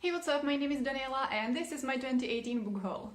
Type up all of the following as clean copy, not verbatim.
Hey, what's up? My name is Daniela and this is my 2018 book haul.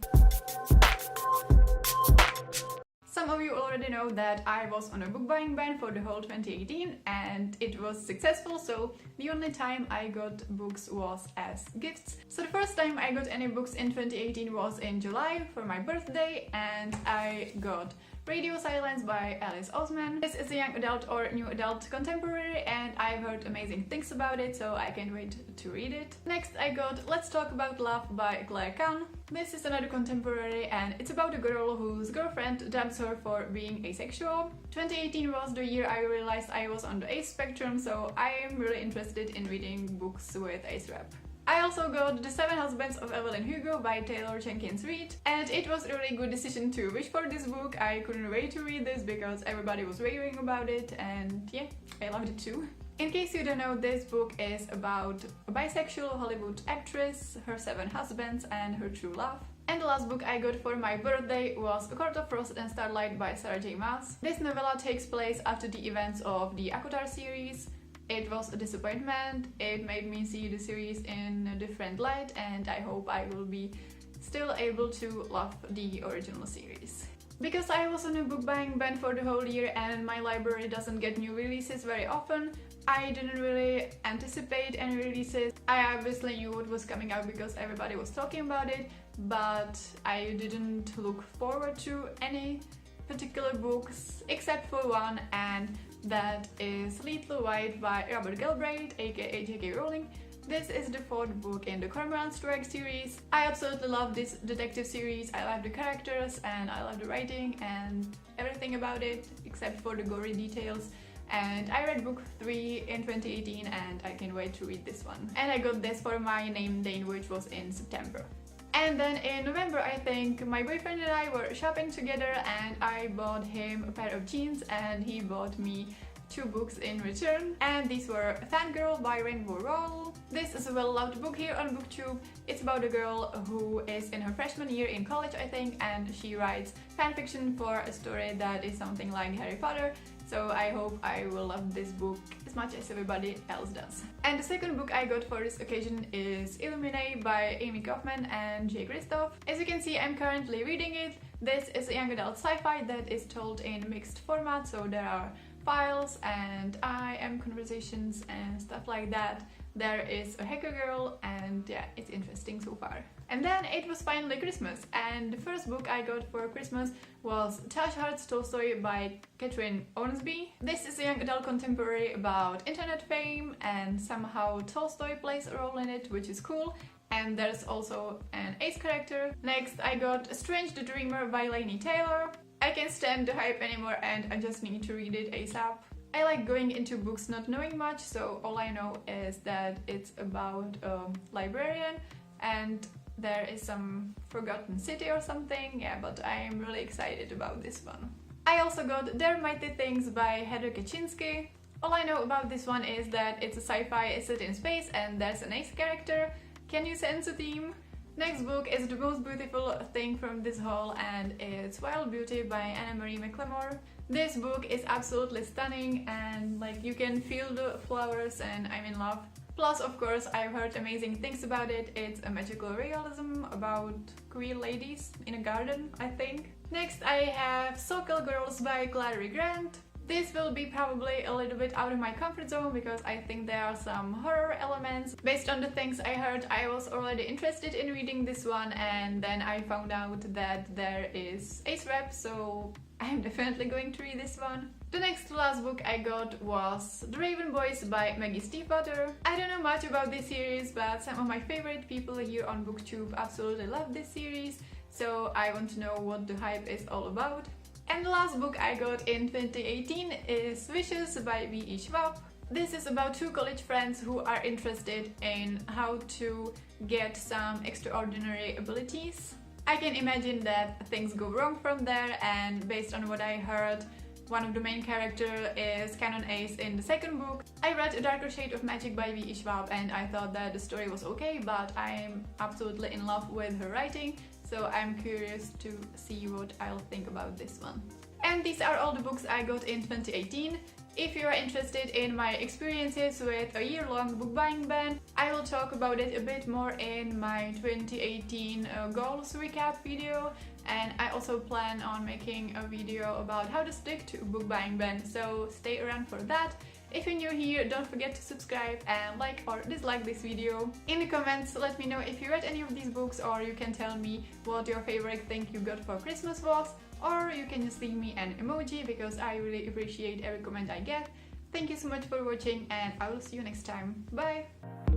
Some of you already know that I was on a book buying ban for the whole 2018 and it was successful, so the only time I got books was as gifts. So the first time I got any books in 2018 was in July for my birthday, and I got Radio Silence by Alice Oseman. This is a young adult or new adult contemporary and I've heard amazing things about it, so I can't wait to read it. Next I got Let's Talk About Love by Claire Kann. This is another contemporary and it's about a girl whose girlfriend dumps her for being asexual. 2018 was the year I realized I was on the ace spectrum, so I am really interested in reading books with ace rep. I also got The Seven Husbands of Evelyn Hugo by Taylor Jenkins Reid, and it was a really good decision to wish for this book. I couldn't wait to read this because everybody was raving about it, and yeah, I loved it too. In case you don't know, this book is about a bisexual Hollywood actress, her 7 husbands and her true love. And the last book I got for my birthday was A Court of Frost and Starlight by Sarah J Maas. This novella takes place after the events of the ACOTAR series. It was a disappointment, it made me see the series in a different light, and I hope I will be still able to love the original series. Because I was on a book buying ban for the whole year and my library doesn't get new releases very often, I didn't really anticipate any releases. I obviously knew what was coming out because everybody was talking about it, but I didn't look forward to any particular books except for one, and that is Lethal White by Robert Galbraith, aka J.K. Rowling. This is the 4th book in the Cormoran Strike series. I absolutely love this detective series. I love the characters and I love the writing and everything about it except for the gory details. And I read book 3 in 2018 and I can't wait to read this one. And I got this for my name day, which was in September. And then in November, I think, my boyfriend and I were shopping together and I bought him a pair of jeans and he bought me 2 books in return. And these were Fangirl by Rainbow Rowell. This is a well-loved book here on BookTube. It's about a girl who is in her freshman year in college, I think, and she writes fanfiction for a story that is something like Harry Potter. So I hope I will love this book as much as everybody else does. And the second book I got for this occasion is Illuminae by Amy Kaufman and Jay Kristoff. As you can see, I'm currently reading it. This is a young adult sci-fi that is told in mixed format, so there are files and IM conversations and stuff like that. There is a hacker girl and yeah, it's interesting so far. And then it was finally Christmas, and the first book I got for Christmas was Tash Hearts Tolstoy by Catherine Owensby. This is a young adult contemporary about internet fame, and somehow Tolstoy plays a role in it, which is cool. And there's also an ace character. Next I got Strange the Dreamer by Laini Taylor. I can't stand the hype anymore and I just need to read it ASAP. I like going into books not knowing much, so all I know is that it's about a librarian and there is some forgotten city or something, yeah, but I am really excited about this one. I also got There Mighty Things by Heather Kaczynski. All I know about this one is that it's a sci-fi set in space and there's an ace character. Can you sense a theme? Next book is the most beautiful thing from this haul and it's Wild Beauty by Anna Marie McLemore. This book is absolutely stunning and like you can feel the flowers and I'm in love. Plus, of course, I've heard amazing things about it. It's a magical realism about queer ladies in a garden, I think. Next I have Sokal Girls by Clary Grant. This will be probably a little bit out of my comfort zone because I think there are some horror elements. Based on the things I heard, I was already interested in reading this one, and then I found out that there is ace rep, so I'm definitely going to read this one. The next to last book I got was The Raven Boys by Maggie Stiefvater. I don't know much about this series, but some of my favorite people here on BookTube absolutely love this series, so I want to know what the hype is all about. And the last book I got in 2018 is Wishes by V.E. Schwab. This is about 2 college friends who are interested in how to get some extraordinary abilities. I can imagine that things go wrong from there, and based on what I heard, one of the main characters is canon ace in the second book. I read A Darker Shade of Magic by V.E. Schwab and I thought that the story was okay, but I'm absolutely in love with her writing, so I'm curious to see what I'll think about this one. And these are all the books I got in 2018. If you are interested in my experiences with a year-long book buying ban, I will talk about it a bit more in my 2018 goals recap video, and I also plan on making a video about how to stick to a book buying ban, so stay around for that. If you're new here, don't forget to subscribe and like or dislike this video. In the comments, let me know if you read any of these books, or you can tell me what your favorite thing you got for Christmas was, or you can just leave me an emoji because I really appreciate every comment I get. Thank you so much for watching, and I will see you next time. Bye!